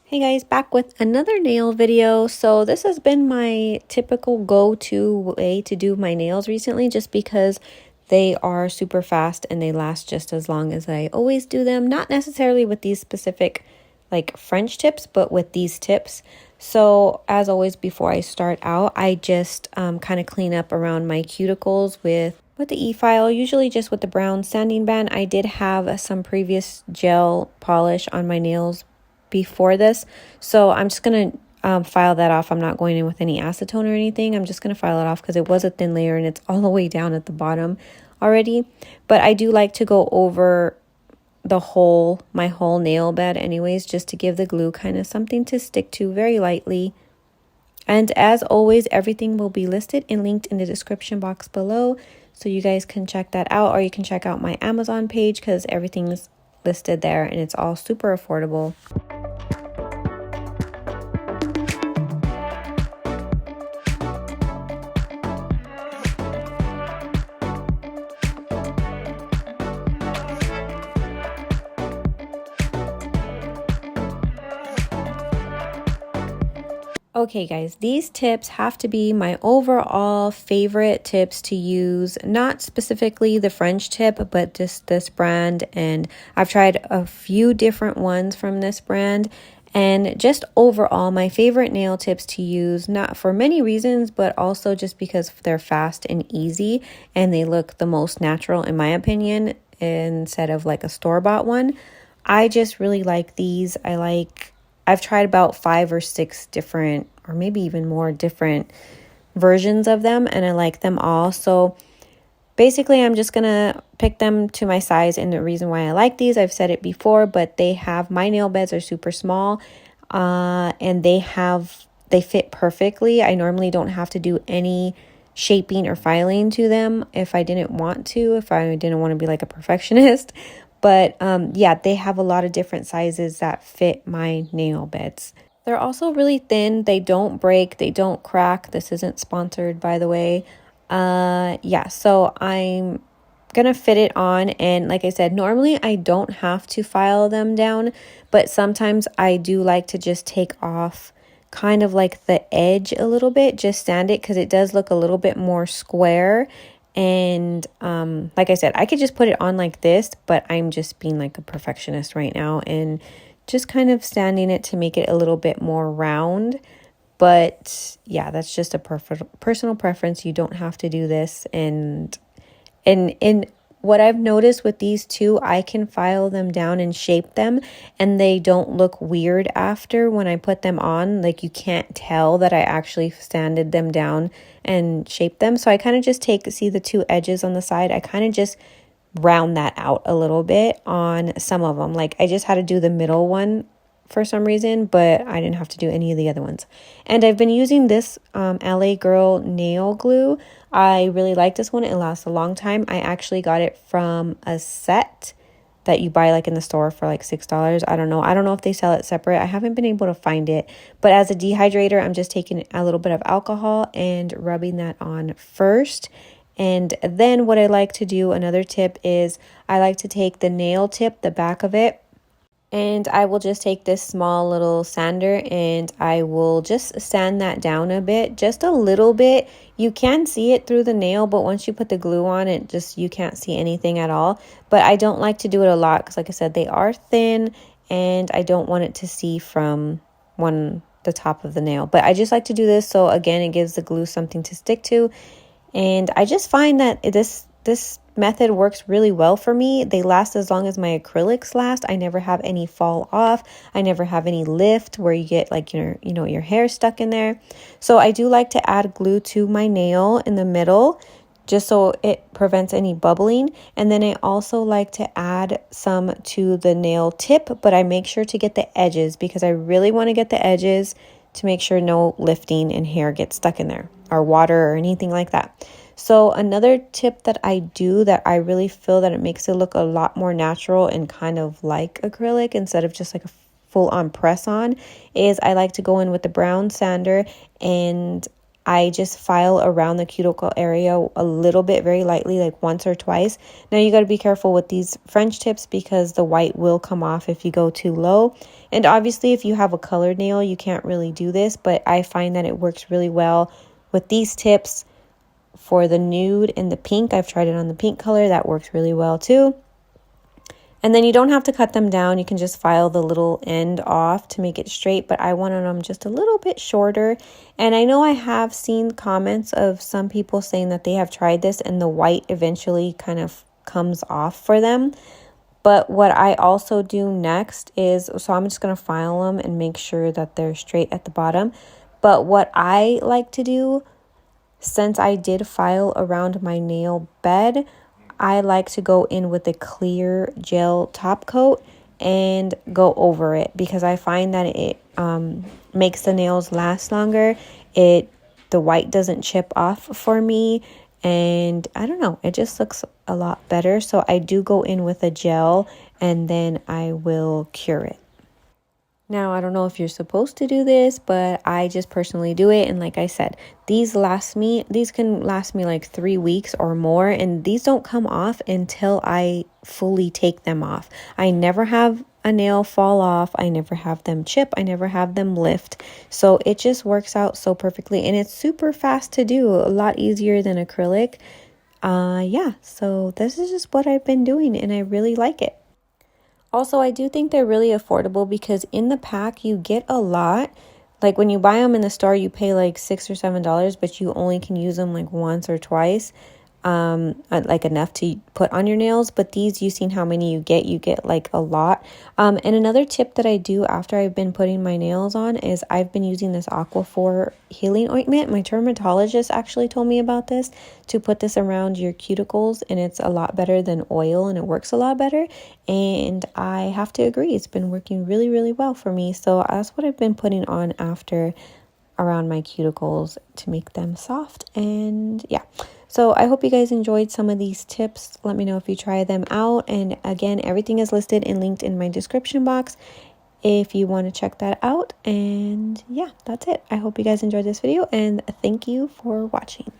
Hey guys, back with another nail video. So this has been my typical go-to way to do my nails recently, just because they are super fast and they last just as long as I always do them. Not necessarily with these specific like French tips, but with these tips. So as always, before I start out, I just kind of clean up around my cuticles with the e-file, usually just with the brown sanding band. I did have some previous gel polish on my nails before this, so I'm just gonna file that off. I'm not going in with any acetone or anything. I'm just gonna file it off because it was a thin layer and it's all the way down at the bottom already. But I do like to go over my whole nail bed anyways, just to give the glue kind of something to stick to very lightly. And as always, everything will be listed and linked in the description box below, so you guys can check that out, or you can check out my Amazon page because everything's listed there and it's all super affordable. Okay guys, these tips have to be my overall favorite tips to use, not specifically the French tip, but just this brand. And I've tried a few different ones from this brand, and just overall my favorite nail tips to use, not for many reasons, but also just because they're fast and easy and they look the most natural in my opinion, instead of like a store-bought one. I just really like these. I've tried about 5 or 6 different, or maybe even more different versions of them, and I like them all. So basically, I'm just gonna pick them to my size. And the reason why I like these, I've said it before, but my nail beds are super small, and they fit perfectly. I normally don't have to do any shaping or filing to them if I didn't want to, if I didn't want to be like a perfectionist. But yeah, they have a lot of different sizes that fit my nail beds. They're also really thin. They don't break. They don't crack. This isn't sponsored, by the way. Yeah, so I'm gonna fit it on. And like I said, normally I don't have to file them down, but sometimes I do like to just take off kind of like the edge a little bit, just sand it, because it does look a little bit more square. And like I said, I could just put it on like this, but I'm just being like a perfectionist right now and just kind of sanding it to make it a little bit more round. But yeah, that's just a personal preference. You don't have to do this. And what I've noticed with these two, I can file them down and shape them, and they don't look weird after when I put them on. Like, you can't tell that I actually sanded them down and shaped them. So I kind of just see the two edges on the side, I kind of just round that out a little bit on some of them. Like, I just had to do the middle one for some reason, but I didn't have to do any of the other ones. And I've been using this LA Girl nail glue. I really like this one. It lasts a long time. I actually got it from a set that you buy like in the store for like $6. I don't know if they sell it separate. I haven't been able to find it. But as a dehydrator, I'm just taking a little bit of alcohol and rubbing that on first. And then what I like to do, another tip, is I like to take the nail tip, the back of it, and I will just take this small little sander and I will just sand that down a bit, just a little bit. You can see it through the nail, but once you put the glue on it, you can't see anything at all. But I don't like to do it a lot because, like I said, they are thin and I don't want it to see from the top of the nail. But I just like to do this, so again, it gives the glue something to stick to. And I just find that this method works really well for me. They last as long as my acrylics last. I never have any fall off. I never have any lift where you get like your hair stuck in there. So I do like to add glue to my nail in the middle, just so it prevents any bubbling. And then I also like to add some to the nail tip, but I make sure to get the edges because I really want to get the edges to make sure no lifting and hair gets stuck in there, or water or anything like that. So another tip that I do that I really feel that it makes it look a lot more natural and kind of like acrylic instead of just like a full-on press on is I like to go in with the brown sander and I just file around the cuticle area a little bit, very lightly, like once or twice. Now you got to be careful with these French tips because the white will come off if you go too low. And obviously if you have a colored nail, you can't really do this, but I find that it works really well with these tips for the nude and the pink. I've tried it on the pink color. That works really well too. And then you don't have to cut them down. You can just file the little end off to make it straight, but I wanted them just a little bit shorter. And I know I have seen comments of some people saying that they have tried this and the white eventually kind of comes off for them. But what I also do next is, so I'm just going to file them and make sure that they're straight at the bottom. But what I like to do, since I did file around my nail bed, I like to go in with a clear gel top coat and go over it because I find that it makes the nails last longer. The white doesn't chip off for me, and I don't know, it just looks a lot better. So I do go in with a gel and then I will cure it. Now, I don't know if you're supposed to do this, but I just personally do it. And like I said, these can last me like 3 weeks or more. And these don't come off until I fully take them off. I never have a nail fall off. I never have them chip. I never have them lift. So it just works out so perfectly. And it's super fast to do, a lot easier than acrylic. Yeah, so this is just what I've been doing and I really like it. Also, I do think they're really affordable because in the pack you get a lot. Like when you buy them in the store, you pay like $6 or $7, but you only can use them like once or twice. Like enough to put on your nails, but these, you've seen how many you get like a lot. And another tip that I do after I've been putting my nails on is I've been using this Aquaphor healing ointment. My dermatologist actually told me about this, to put this around your cuticles, and it's a lot better than oil and it works a lot better. And I have to agree, it's been working really, really well for me. So that's what I've been putting on after around my cuticles to make them soft. And yeah, so I hope you guys enjoyed some of these tips. Let me know if you try them out. And again, everything is listed and linked in my description box if you want to check that out. And yeah, that's it. I hope you guys enjoyed this video and thank you for watching.